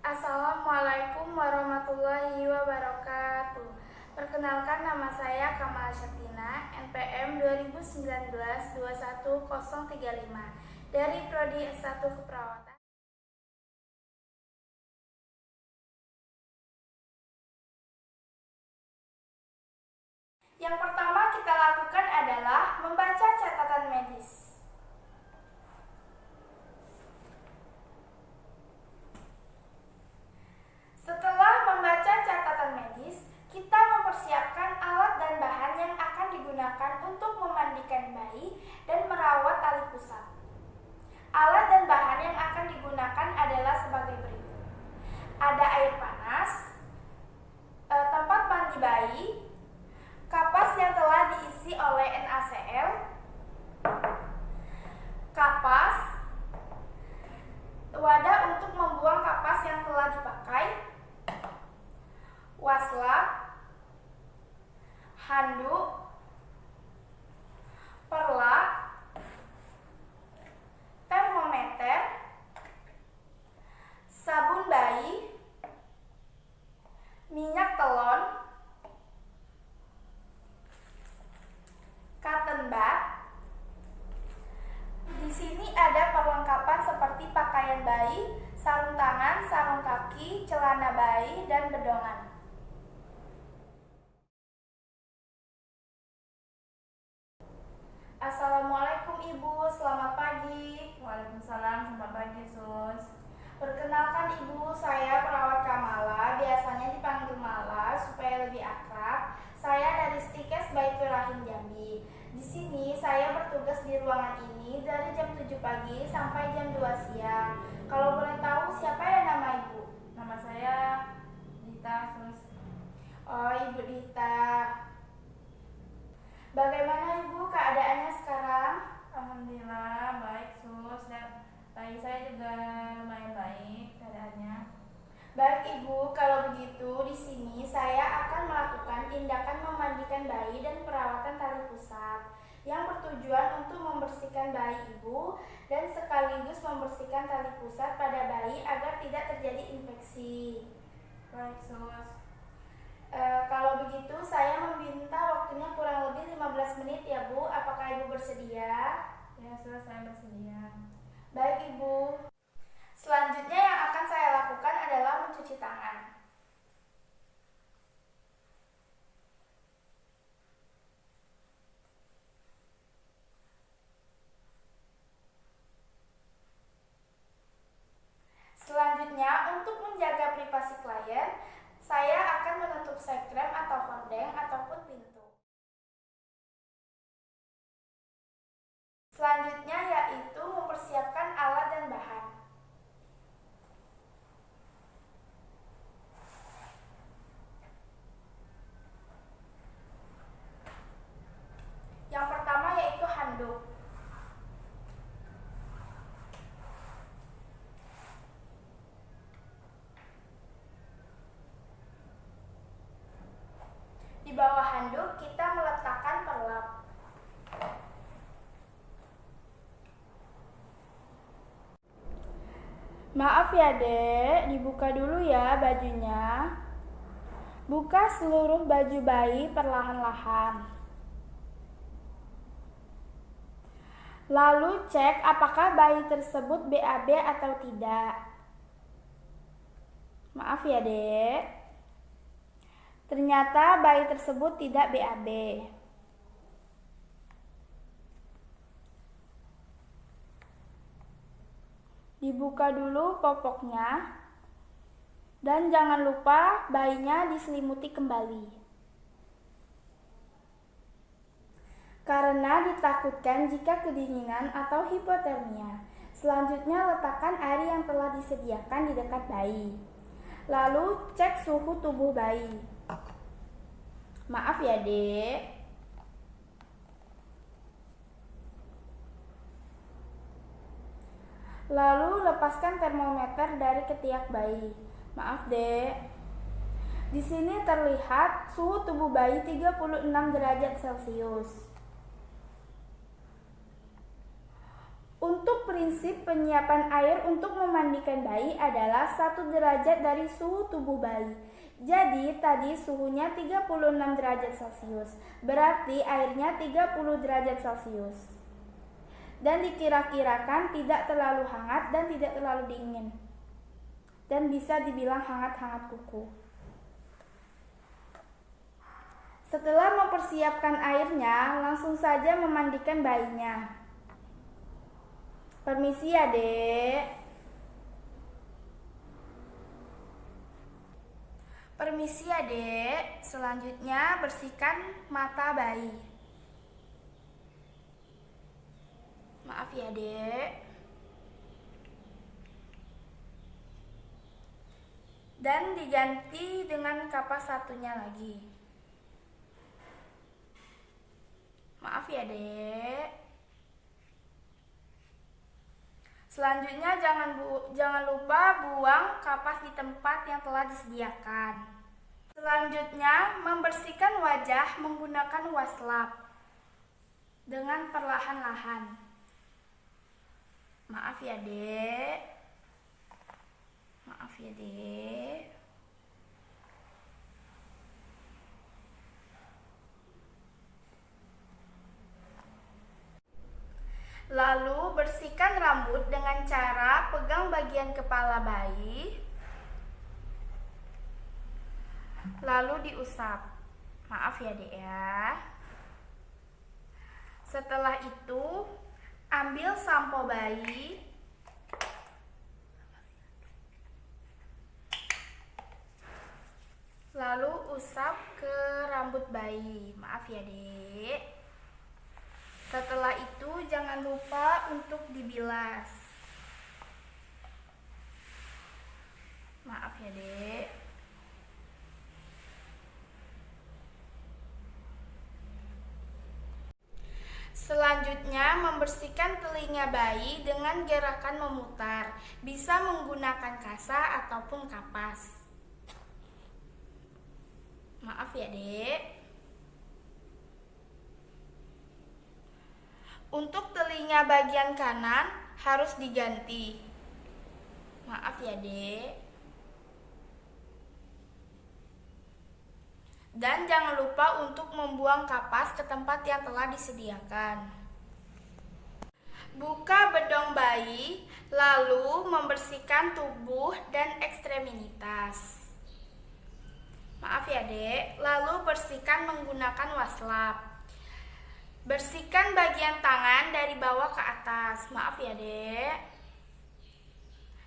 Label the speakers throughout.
Speaker 1: Assalamualaikum warahmatullahi wabarakatuh. Perkenalkan, nama saya Kamal Syatina, NPM 2019-21035 dari Prodi S1 Keperawatan. Yang pertama kita lakukan adalah membaca catatan medis. Setelah membaca catatan medis, kita mempersiapkan alat dan bahan yang akan digunakan untuk memandikan bayi dan merawat tali pusat. Alat dan bahan yang akan digunakan adalah sebagai berikut. Ada air panas, tempat mandi bayi, kapas yang telah diisi oleh NaCl, kapas, wadah untuk membuang kapas yang telah dipakai, waslap, handuk, perlak, termometer, sabun bayi, minyak telon, cotton bud. Di sini ada perlengkapan seperti pakaian bayi, sarung tangan, sarung kaki, celana bayi, dan bedongan. Assalamualaikum Ibu, selamat pagi.
Speaker 2: Waalaikumsalam, selamat pagi Sus.
Speaker 1: Perkenalkan Ibu, saya perawat Kamala, biasanya dipanggil Mala supaya lebih akrab. Saya dari Stikes Baitur Rahim Jambi. Di sini saya bertugas di ruangan ini dari jam 7 pagi sampai jam 2 siang. Kalau boleh tahu siapa ya nama Ibu?
Speaker 2: Nama saya Dita Sus.
Speaker 1: Oh, Ibu Dita. Bagaimana Ibu keadaannya sekarang?
Speaker 2: Alhamdulillah baik Sus, dan bayi saya juga lumayan baik keadaannya.
Speaker 1: Baik Ibu, kalau begitu di sini saya akan melakukan tindakan memandikan bayi dan perawatan tali pusat yang bertujuan untuk membersihkan bayi Ibu dan sekaligus membersihkan tali pusat pada bayi agar tidak terjadi infeksi.
Speaker 2: Baik Sus.
Speaker 1: Kalau begitu saya meminta waktunya kurang lebih 15 menit ya Bu. Apakah Ibu bersedia?
Speaker 2: Ya Sus, saya bersedia.
Speaker 1: Baik Ibu. Selanjutnya yang akan saya lakukan adalah mencuci tangan. Selanjutnya, untuk menjaga privasi klien, saya akan menutup sekrem atau hordeng ataupun pintu. Selanjutnya yaitu mempersiapkan alat dan bahan. Yang pertama yaitu handuk. Di bawah handuk kita meletakkan perlap. Maaf ya Dek, dibuka dulu ya bajunya. Buka seluruh baju bayi perlahan-lahan. Lalu cek apakah bayi tersebut BAB atau tidak. Maaf ya Dek. Ternyata bayi tersebut tidak BAB. Dibuka dulu popoknya. Dan jangan lupa bayinya diselimuti kembali. Karena ditakutkan jika kedinginan atau hipotermia. Selanjutnya letakkan air yang telah disediakan di dekat bayi. Lalu cek suhu tubuh bayi. Maaf ya Dek. Lalu lepaskan termometer dari ketiak bayi. Maaf Dek. Di sini terlihat suhu tubuh bayi 36 derajat Celcius. Untuk prinsip penyiapan air untuk memandikan bayi adalah 1 derajat dari suhu tubuh bayi. Jadi tadi suhunya 36 derajat Celcius, berarti airnya 30 derajat Celcius. Dan dikira-kirakan tidak terlalu hangat dan tidak terlalu dingin. Dan bisa dibilang hangat-hangat kuku. Setelah mempersiapkan airnya, langsung saja memandikan bayinya. Permisi ya, Dek. Permisi ya, Dek. Selanjutnya bersihkan mata bayi. Maaf ya, Dek. Dan diganti dengan kapas satunya lagi. Maaf ya, Dek. Selanjutnya jangan lupa buang kapas di tempat yang telah disediakan. Selanjutnya membersihkan wajah menggunakan wastafel dengan perlahan-lahan. Maaf ya, Dek. Maaf ya, Dek. Lalu bersihkan rambut dengan cara pegang bagian kepala bayi, lalu diusap. Maaf ya, Dek ya. Setelah itu ambil sampo bayi, lalu usap ke rambut bayi. Maaf ya, Dek. Setelah itu jangan lupa untuk dibilas. Maaf ya, Dek. Selanjutnya membersihkan telinga bayi dengan gerakan memutar. Bisa menggunakan kasa ataupun kapas. Maaf ya, Dek. Untuk telinga bagian kanan harus diganti. Maaf ya, Dek. Dan jangan lupa untuk membuang kapas ke tempat yang telah disediakan. Buka bedong bayi, lalu membersihkan tubuh dan ekstremitas. Maaf ya, Dek. Lalu bersihkan menggunakan wastafel. Bersihkan bagian tangan dari bawah ke atas. Maaf ya, Dek.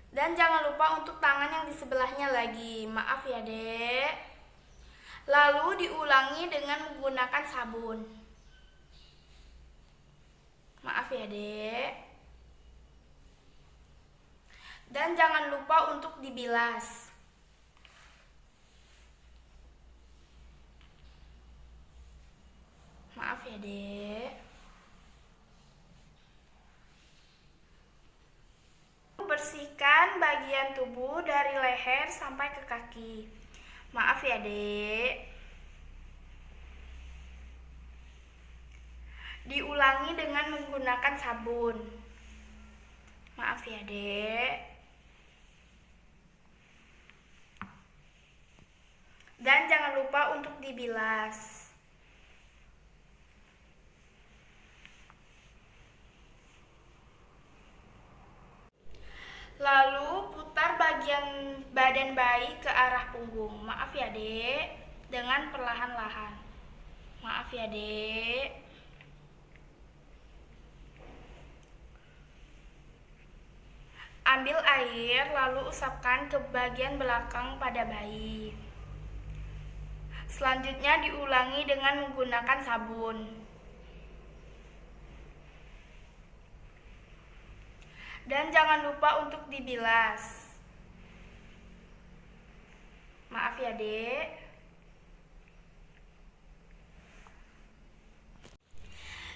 Speaker 1: Dan jangan lupa untuk tangan yang di sebelahnya lagi. Maaf ya, Dek. Lalu diulangi dengan menggunakan sabun. Maaf ya, Dek. Dan jangan lupa untuk dibilas. Maaf ya, Dek. Bersihkan bagian tubuh dari leher sampai ke kaki. Maaf ya, Dek. Diulangi dengan menggunakan sabun. Maaf ya, Dek. Dan jangan lupa untuk dibilas. Lalu putar bagian badan bayi ke arah punggung. Maaf ya, Dek. Dengan perlahan-lahan. Maaf ya, Dek. Ambil air lalu usapkan ke bagian belakang pada bayi. Selanjutnya diulangi dengan menggunakan sabun. Dan jangan lupa untuk dibilas. Maaf ya, Dek.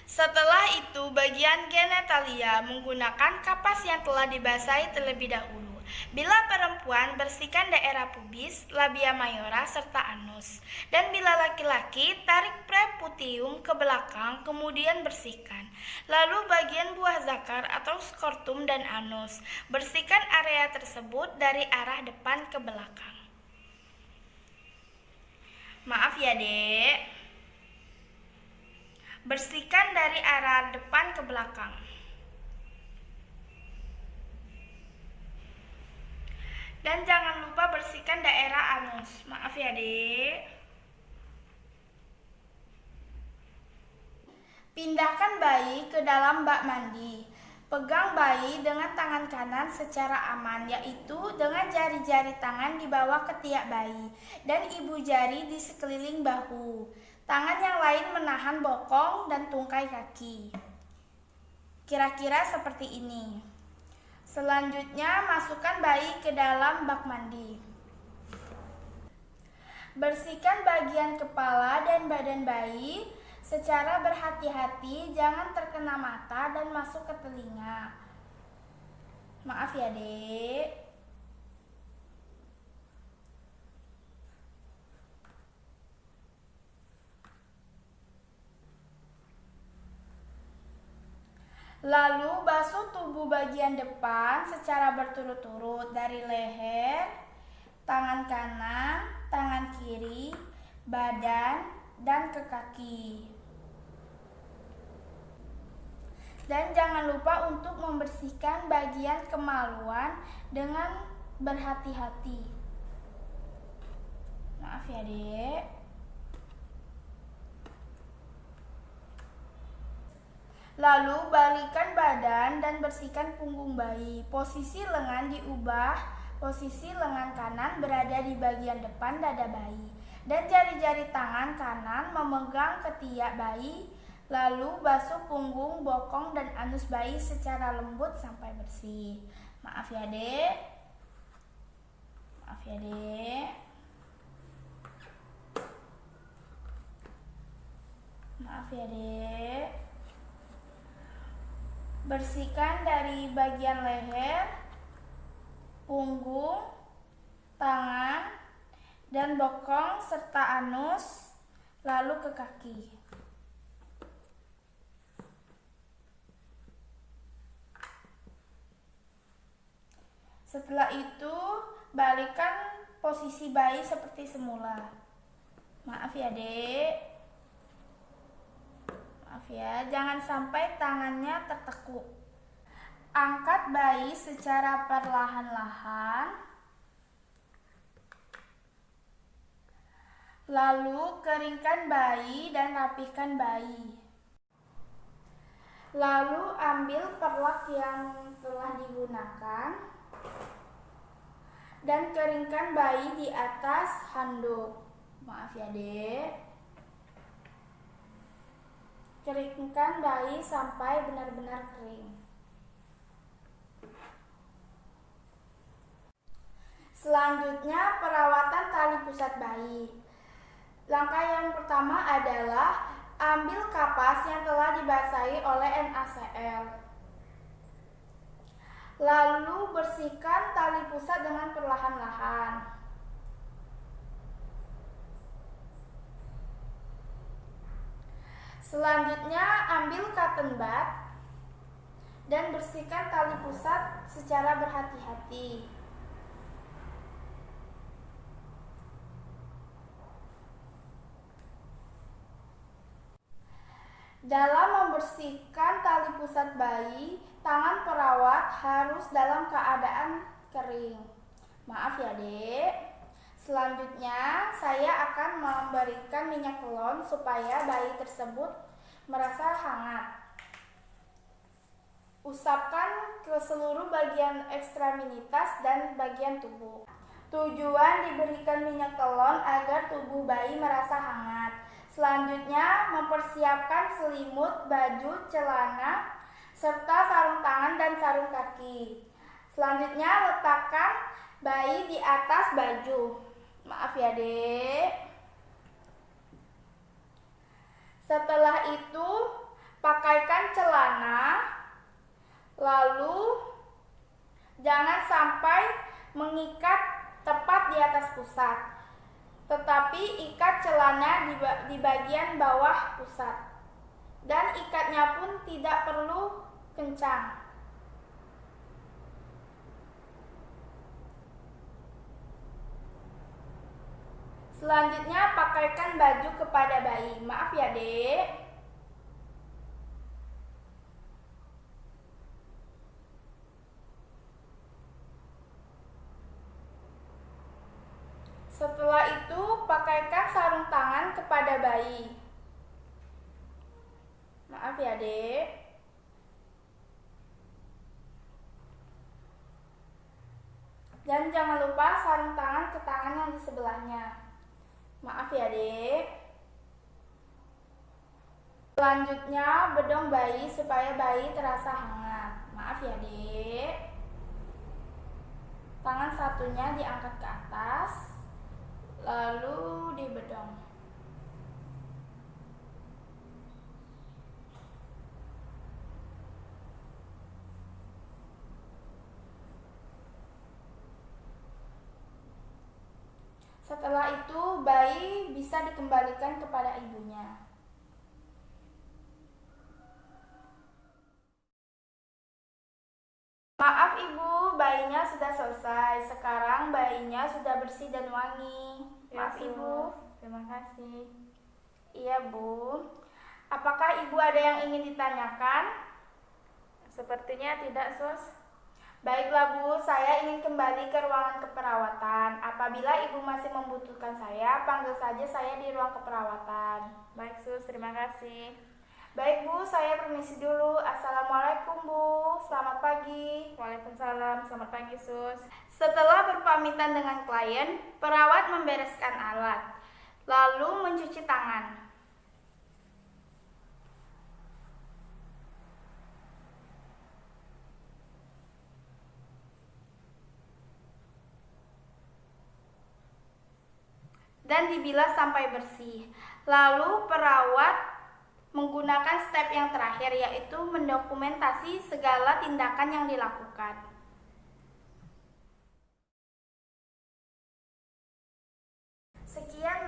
Speaker 1: Setelah itu bagian genitalia menggunakan kapas yang telah dibasahi terlebih dahulu. Bila perempuan, bersihkan daerah pubis, labia mayora, serta anus. Dan bila laki-laki, tarik preputium ke belakang, kemudian bersihkan. Lalu bagian buah zakar atau skortum dan anus. Bersihkan area tersebut dari arah depan ke belakang. Maaf ya, Dek. Bersihkan dari arah depan ke belakang. Dan jangan lupa bersihkan daerah anus. Maaf ya, Dek. Pindahkan bayi ke dalam bak mandi. Pegang bayi dengan tangan kanan secara aman, yaitu dengan jari-jari tangan di bawah ketiak bayi dan ibu jari di sekeliling bahu. Tangan yang lain menahan bokong dan tungkai kaki. Kira-kira seperti ini. Selanjutnya, masukkan bayi ke dalam bak mandi. Bersihkan bagian kepala dan badan bayi secara berhati-hati, jangan terkena mata dan masuk ke telinga. Maaf ya, Dek. Lalu basuh tubuh bagian depan secara berturut-turut dari leher, tangan kanan, tangan kiri, badan, dan ke kaki. Dan jangan lupa untuk membersihkan bagian kemaluan dengan berhati-hati. Maaf ya, Dek. Lalu balikkan badan dan bersihkan punggung bayi. Posisi lengan diubah, posisi lengan kanan berada di bagian depan dada bayi. Dan jari-jari tangan kanan memegang ketiak bayi. Lalu basuh punggung, bokong, dan anus bayi secara lembut sampai bersih. Maaf ya, Dek. Maaf ya, Dek. Maaf ya, Dek. Bersihkan dari bagian leher, punggung, tangan, dan bokong serta anus, lalu ke kaki. Setelah itu, balikkan posisi bayi seperti semula. Maaf ya, Dek. Maaf ya, jangan sampai tangannya tertekuk. Angkat bayi secara perlahan-lahan. Lalu keringkan bayi dan rapihkan bayi. Lalu ambil perlak yang telah digunakan dan keringkan bayi di atas handuk. Maaf ya, Dek. Keringkan bayi sampai benar-benar kering. Selanjutnya, perawatan tali pusat bayi. Langkah yang pertama adalah ambil kapas yang telah dibasahi oleh NaCl. Lalu bersihkan tali pusat dengan perlahan-lahan. Selanjutnya, ambil cotton bud dan bersihkan tali pusat secara berhati-hati. Dalam membersihkan tali pusat bayi, tangan perawat harus dalam keadaan kering. Maaf ya, Dek. Selanjutnya, saya akan memberikan minyak telon supaya bayi tersebut merasa hangat. Usapkan ke seluruh bagian ekstremitas dan bagian tubuh. Tujuan diberikan minyak telon agar tubuh bayi merasa hangat. Selanjutnya, mempersiapkan selimut, baju, celana, serta sarung tangan dan sarung kaki. Selanjutnya, letakkan bayi di atas baju. Maaf ya, Dek. Setelah itu, pakaikan celana. Lalu, jangan sampai mengikat tepat di atas pusat, tetapi ikat celana di bagian bawah pusat, dan ikatnya pun tidak perlu kencang. Selanjutnya, pakaikan baju kepada bayi. Maaf ya, Dek. Setelah itu, pakaikan sarung tangan kepada bayi. Maaf ya, Dek. Dan jangan lupa sarung tangan ke tangan yang di sebelahnya. Maaf ya, Dek. Selanjutnya, bedong bayi supaya bayi terasa hangat. Maaf ya, Dek. Tangan satunya diangkat ke atas, lalu dibedong. Setelah itu, bayi bisa dikembalikan kepada ibunya. Maaf Ibu, bayinya sudah selesai. Sekarang bayinya sudah bersih dan wangi. Maaf Ibu.
Speaker 2: Terima kasih.
Speaker 1: Iya Bu. Apakah Ibu ada yang ingin ditanyakan?
Speaker 2: Sepertinya tidak, Sus.
Speaker 1: Baiklah Bu, saya ingin kembali ke ruangan keperawatan. Apabila Ibu masih membutuhkan saya, panggil saja saya di ruang keperawatan.
Speaker 2: Baik, Sus. Terima kasih.
Speaker 1: Baik Bu, saya permisi dulu. Assalamualaikum Bu, selamat pagi.
Speaker 2: Waalaikumsalam. Selamat pagi, Sus.
Speaker 1: Setelah berpamitan dengan klien, perawat membereskan alat, lalu mencuci tangan. Dan dibilas sampai bersih. Lalu perawat menggunakan step yang terakhir, yaitu mendokumentasi segala tindakan yang dilakukan. Sekian